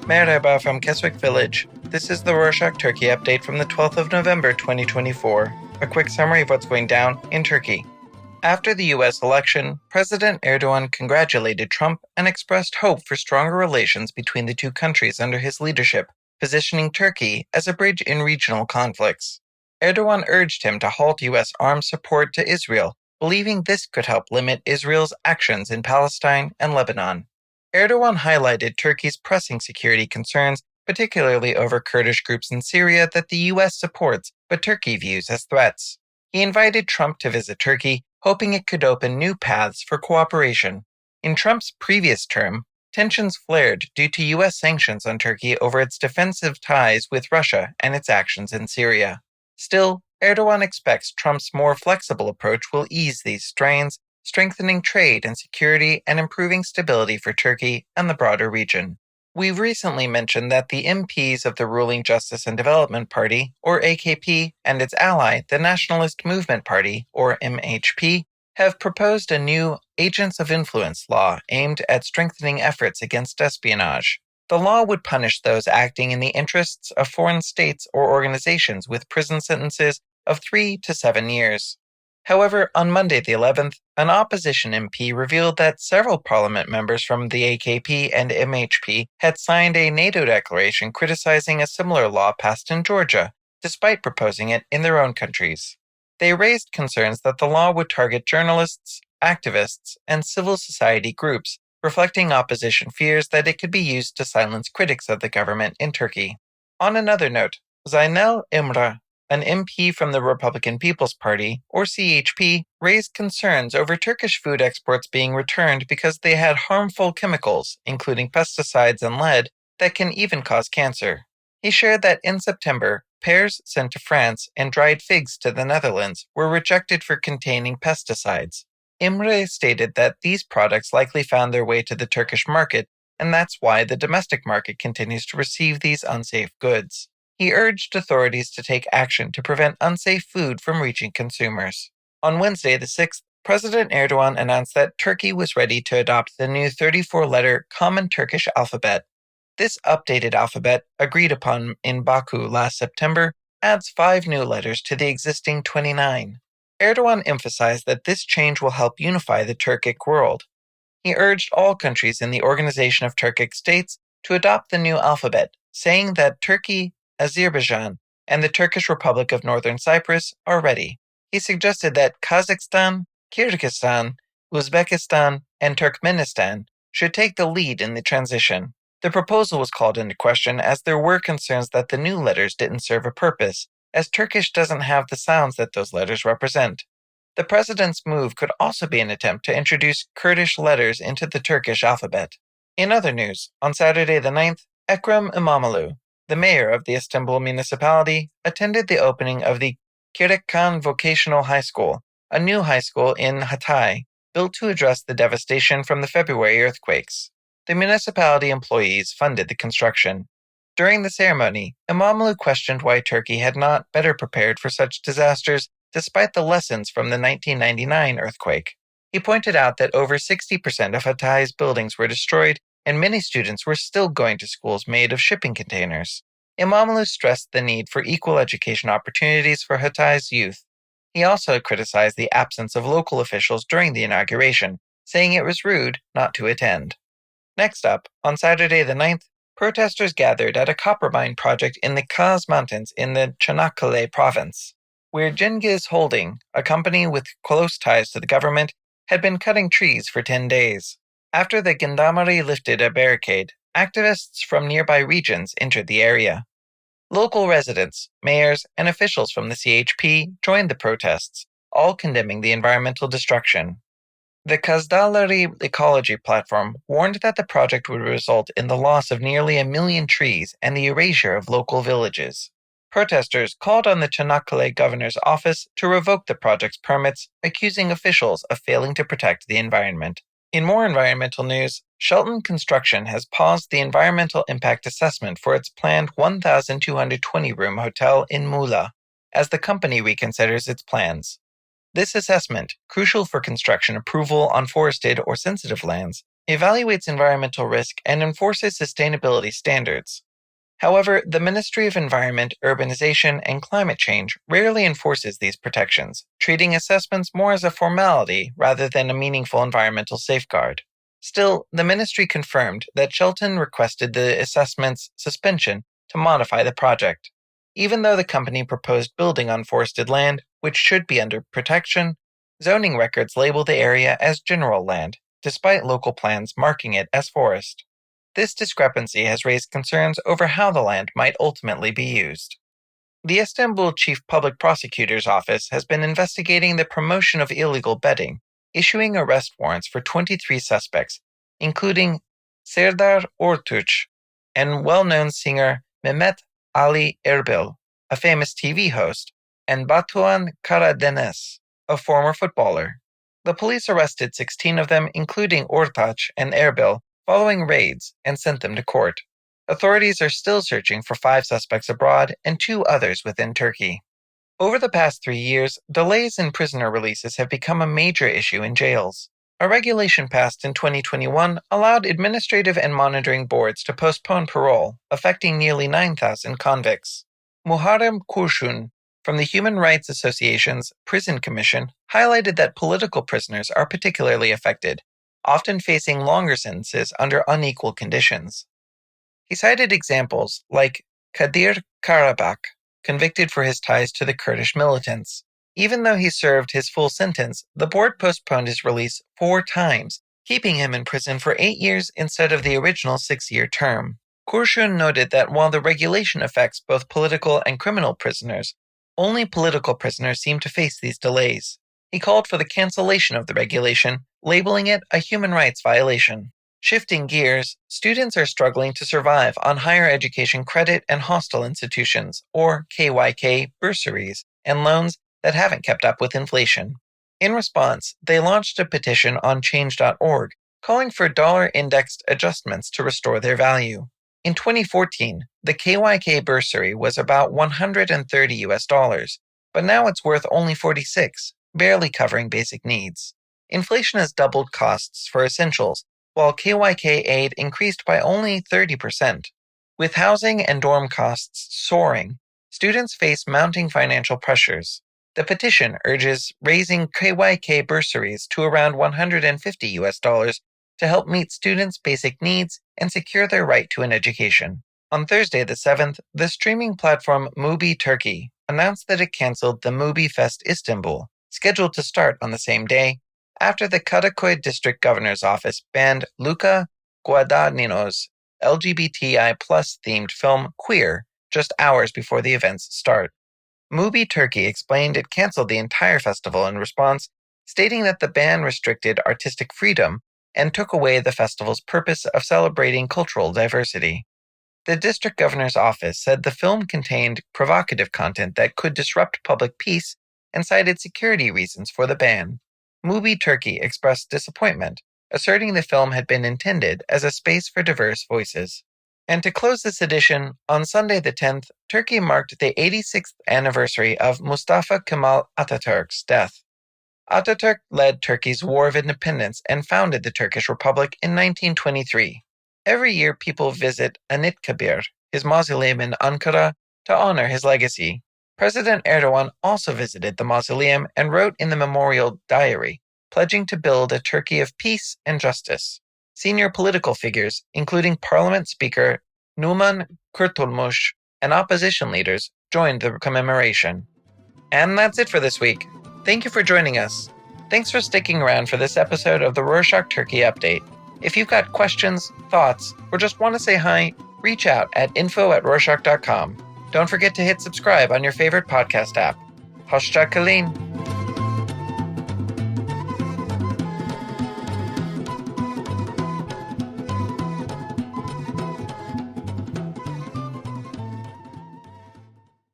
Merhaba from Keswick Village. This is the Rorschach Turkey update from the 12th of November 2024. A quick summary of what's going down in Turkey. After the US election, President Erdogan congratulated Trump and expressed hope for stronger relations between the two countries under his leadership, positioning Turkey as a bridge in regional conflicts. Erdogan urged him to halt US arms support to Israel, believing this could help limit Israel's actions in Palestine and Lebanon. Erdogan highlighted Turkey's pressing security concerns, particularly over Kurdish groups in Syria that the US supports but Turkey views as threats. He invited Trump to visit Turkey, hoping it could open new paths for cooperation. In Trump's previous term, tensions flared due to US sanctions on Turkey over its defensive ties with Russia and its actions in Syria. Still, Erdogan expects Trump's more flexible approach will ease these strains, strengthening trade and security and improving stability for Turkey and the broader region. We've recently mentioned that the MPs of the ruling Justice and Development Party, or AKP, and its ally, the Nationalist Movement Party, or MHP, have proposed a new Agents of Influence law aimed at strengthening efforts against espionage. The law would punish those acting in the interests of foreign states or organizations with prison sentences of 3 to 7 years. However, on Monday the 11th, an opposition MP revealed that several parliament members from the AKP and MHP had signed a NATO declaration criticizing a similar law passed in Georgia, despite proposing it in their own countries. They raised concerns that the law would target journalists, activists, and civil society groups, reflecting opposition fears that it could be used to silence critics of the government in Turkey. On another note, Zeynel Imre, an MP from the Republican People's Party, or CHP, raised concerns over Turkish food exports being returned because they had harmful chemicals, including pesticides and lead, that can even cause cancer. He shared that in September, pears sent to France and dried figs to the Netherlands were rejected for containing pesticides. Imre stated that these products likely found their way to the Turkish market, and that's why the domestic market continues to receive these unsafe goods. He urged authorities to take action to prevent unsafe food from reaching consumers. On Wednesday the 6th, President Erdogan announced that Turkey was ready to adopt the new 34-letter Common Turkish alphabet. This updated alphabet, agreed upon in Baku last September, adds 5 new letters to the existing 29. Erdogan emphasized that this change will help unify the Turkic world. He urged all countries in the Organization of Turkic States to adopt the new alphabet, saying that Turkey, Azerbaijan, and the Turkish Republic of Northern Cyprus are ready. He suggested that Kazakhstan, Kyrgyzstan, Uzbekistan, and Turkmenistan should take the lead in the transition. The proposal was called into question as there were concerns that the new letters didn't serve a purpose, as Turkish doesn't have the sounds that those letters represent. The president's move could also be an attempt to introduce Kurdish letters into the Turkish alphabet. In other news, on Saturday the 9th, Ekrem İmamoğlu, the mayor of the Istanbul municipality, attended the opening of the Kirekhan Vocational High School, a new high school in Hatay, built to address the devastation from the February earthquakes. The municipality employees funded the construction. During the ceremony, İmamoğlu questioned why Turkey had not better prepared for such disasters despite the lessons from the 1999 earthquake. He pointed out that over 60% of Hatay's buildings were destroyed and many students were still going to schools made of shipping containers. İmamoğlu stressed the need for equal education opportunities for Hatay's youth. He also criticized the absence of local officials during the inauguration, saying it was rude not to attend. Next up, on Saturday the 9th, protesters gathered at a copper mine project in the Kaz Mountains in the Çanakkale province, where Cengiz Holding, a company with close ties to the government, had been cutting trees for 10 days. After the gendarmerie lifted a barricade, activists from nearby regions entered the area. Local residents, mayors, and officials from the CHP joined the protests, all condemning the environmental destruction. The Kızılderili Ecology Platform warned that the project would result in the loss of nearly 1 million trees and the erasure of local villages. Protesters called on the Çanakkale governor's office to revoke the project's permits, accusing officials of failing to protect the environment. In more environmental news, Shelton Construction has paused the environmental impact assessment for its planned 1,220-room hotel in Muğla, as the company reconsiders its plans. This assessment, crucial for construction approval on forested or sensitive lands, evaluates environmental risk and enforces sustainability standards. However, the Ministry of Environment, Urbanization, and Climate Change rarely enforces these protections, treating assessments more as a formality rather than a meaningful environmental safeguard. Still, the ministry confirmed that Shelton requested the assessment's suspension to modify the project. Even though the company proposed building on forested land, which should be under protection, zoning records label the area as general land, despite local plans marking it as forest. This discrepancy has raised concerns over how the land might ultimately be used. The Istanbul Chief Public Prosecutor's Office has been investigating the promotion of illegal betting, issuing arrest warrants for 23 suspects, including Serdar Ortaç and well-known singer Mehmet Ali Erbil, a famous TV host, and Batuhan Karadeniz, a former footballer. The police arrested 16 of them, including Ortaç and Erbil, following raids and sent them to court. Authorities are still searching for 5 suspects abroad and 2 others within Turkey. Over the past 3 years, delays in prisoner releases have become a major issue in jails. A regulation passed in 2021 allowed administrative and monitoring boards to postpone parole, affecting nearly 9,000 convicts. Muharrem Kurşun from the Human Rights Association's Prison Commission highlighted that political prisoners are particularly affected, often facing longer sentences under unequal conditions. He cited examples like Kadir Karabakh, convicted for his ties to the Kurdish militants. Even though he served his full sentence, the board postponed his release 4 times, keeping him in prison for 8 years instead of the original 6-year term. Kurşun noted that while the regulation affects both political and criminal prisoners, only political prisoners seem to face these delays. He called for the cancellation of the regulation, labeling it a human rights violation. Shifting gears, students are struggling to survive on higher education credit and hostel institutions, or KYK, bursaries, and loans that haven't kept up with inflation. In response, they launched a petition on Change.org, calling for dollar-indexed adjustments to restore their value. In 2014, the KYK bursary was about $130, but now it's worth only $46, barely covering basic needs. Inflation has doubled costs for essentials, while KYK aid increased by only 30%. With housing and dorm costs soaring, students face mounting financial pressures. The petition urges raising KYK bursaries to around $150 to help meet students' basic needs and secure their right to an education. On Thursday the 7th, the streaming platform Mubi Turkey announced that it canceled the Mubi Fest Istanbul, scheduled to start on the same day, after the Kadıköy District Governor's Office banned Luca Guadagnino's LGBTI+-themed film Queer just hours before the event's start. Mubi Turkey explained it canceled the entire festival in response, stating that the ban restricted artistic freedom and took away the festival's purpose of celebrating cultural diversity. The district governor's office said the film contained provocative content that could disrupt public peace and cited security reasons for the ban. Mubi Turkey expressed disappointment, asserting the film had been intended as a space for diverse voices. And to close this edition, on Sunday the 10th, Turkey marked the 86th anniversary of Mustafa Kemal Atatürk's death. Atatürk led Turkey's War of Independence and founded the Turkish Republic in 1923. Every year people visit Anıtkabir, his mausoleum in Ankara, to honor his legacy. President Erdogan also visited the mausoleum and wrote in the memorial diary, pledging to build a Turkey of peace and justice. Senior political figures, including Parliament Speaker Numan Kurtulmuş and opposition leaders, joined the commemoration. And that's it for this week. Thank you for joining us. Thanks for sticking around for this episode of the Rorschach Turkey Update. If you've got questions, thoughts, or just want to say hi, reach out at info@rorschach.com. Don't forget to hit subscribe on your favorite podcast app. Hoşça kalın.